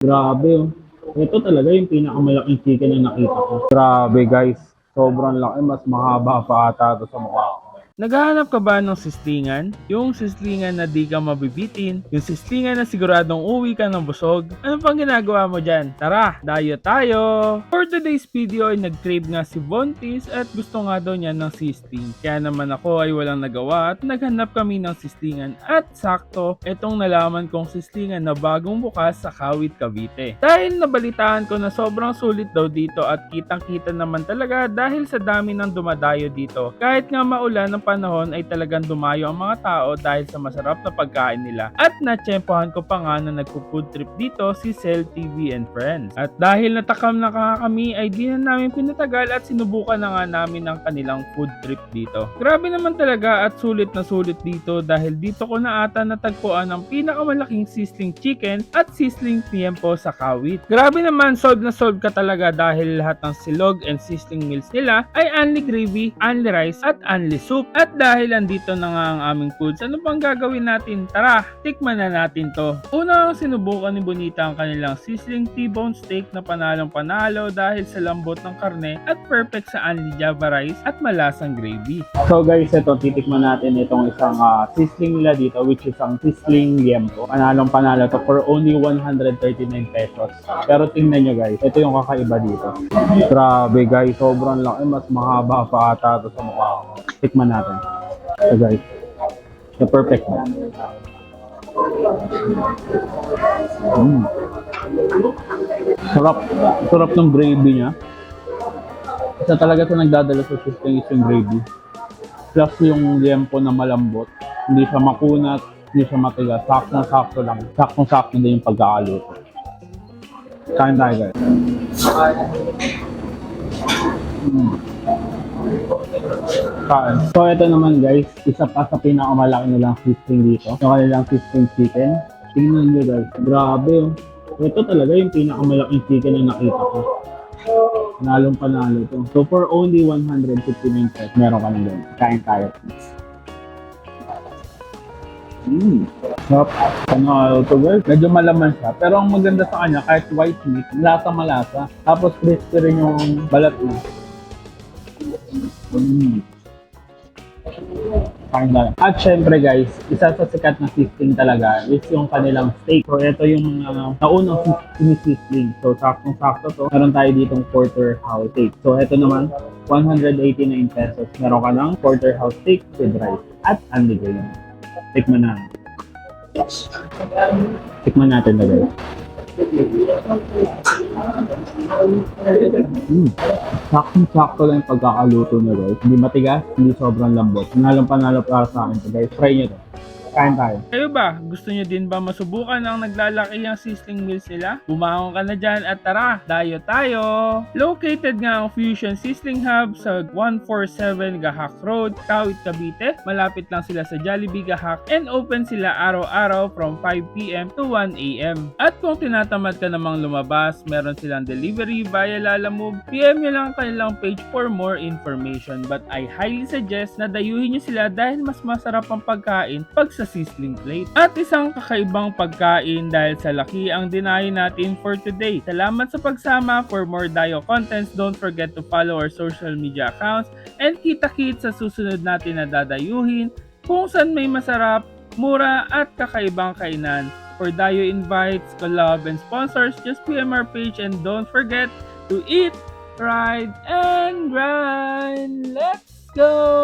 Grabe oh. Ito talaga yung pinakamalaking chicken na nakita ko. Grabe guys. Sobrang laki. Mas mahaba pa ata ito sa mukha ko. Naghahanap ka ba ng sislingan? Yung sislingan na di ka mabibitin? Yung sislingan na siguradong uwi ka ng busog? Ano pang ginagawa mo dyan? Tara, dayo tayo! For today's video ay nag-crave nga si Vontis at gusto nga daw niya ng sisling. Kaya naman ako ay walang nagawa at naghanap kami ng sislingan at sakto, etong nalaman kong sislingan na bagong bukas sa Kawit, Cavite. Dahil nabalitaan ko na sobrang sulit daw dito at kitang-kita naman talaga dahil sa dami ng dumadayo dito. Kahit nga maulan ng panahon ay talagang dumayo ang mga tao dahil sa masarap na pagkain nila. At natsyempohan ko pa nga na nagpo-food trip dito si Cell TV and Friends. At dahil natakam na nga kami ay di na namin pinatagal at sinubukan na nga namin ang kanilang food trip dito. Grabe naman talaga at sulit na sulit dito dahil dito ko na ata natagpuan ang pinakamalaking sizzling chicken at sizzling tiempo sa Kawit. Grabe naman, solve na solve ka talaga dahil lahat ng silog and sizzling meals nila ay only gravy, only rice at only soup. At dahil andito na nga ang aming foods, ano pang gagawin natin? Tara, tikman na natin to. Una, sinubukan ni Bonita ang kanilang sizzling T-bone steak na panalong panalo dahil sa lambot ng karne at perfect sa only java rice at malasang gravy. So guys, ito titikman natin itong isang sizzling nila dito, which is ang sizzling liempo. Panalong panalo to for only 139 pesos. Pero tingnan nyo guys, ito yung kakaiba dito. Grabe guys, sobrang laki. Mas mahaba pa ata ito sa mukha ko. Tikman natin. So guys, the perfect na. Sarap. Sarap ng gravy niya. Isa talaga sa nagdadala sa sizzling is yung gravy. Plus yung liempo na malambot. Hindi siya makunat, hindi siya matigas. Saktong-sakto lang. Saktong-sakto din yung pagkakaluto. Kain tayo guys. Kain. So ito naman guys, isa pa sa pinakamalaki nilang sizzling dito. Yung kanilang sizzling chicken. Tingnan nyo guys. Grabe oh. Ito talaga yung pinakamalaking chicken na nakita ko. Panalong panalo to. So for only 159 pesos, meron ka na doon. Kain tayo. Sarap. Panalo to guys. Medyo malaman siya. Pero ang maganda sa kanya, kahit white meat, malasa. Tapos crispy rin yung balat niya. Kain tayo. At syempre guys, isa sa sikat na sizzling talaga is yung kanilang steak. So ito yung naunang sizzling. So saktong-sakto to. Meron tayo ditong porterhouse steak. So ito naman, 189 pesos. Meron ka ng porterhouse steak with rice at only gravy. Tikman na. Tikman natin na guys. Saktong-sakto lang yung pagkakaluto na guys. Hindi matigas, hindi sobrang lambot. Panalo para sa akin to guys. Try nyo to. Kain tayo. Kayo ba? Gusto nyo din ba masubukan ang naglalaki ang sizzling meals nila? Bumangon ka na dyan at tara, dayo tayo! Located nga ang Fusion Sizzling Hub sa 147 Gahak Road, Kawit, Cavite. Malapit lang sila sa Jollibee Gahak and open sila araw-araw from 5 PM to 1 AM. At kung tinatamad ka namang lumabas, meron silang delivery via Lalamove. PM nyo lang ang kanilang page for more information. But I highly suggest na dayuhin nyo sila dahil mas masarap ang pagkain pag sa sizzling plate. At isang kakaibang pagkain dahil sa laki ang dinayo natin for today. Salamat sa pagsama. For more Dayo contents, don't forget to follow our social media accounts and kita-kit sa susunod natin na dadayuhin kung saan may masarap, mura at kakaibang kainan. For Dayo invites, collab and sponsors, just PM our page and don't forget to eat, ride, and grind. Let's go!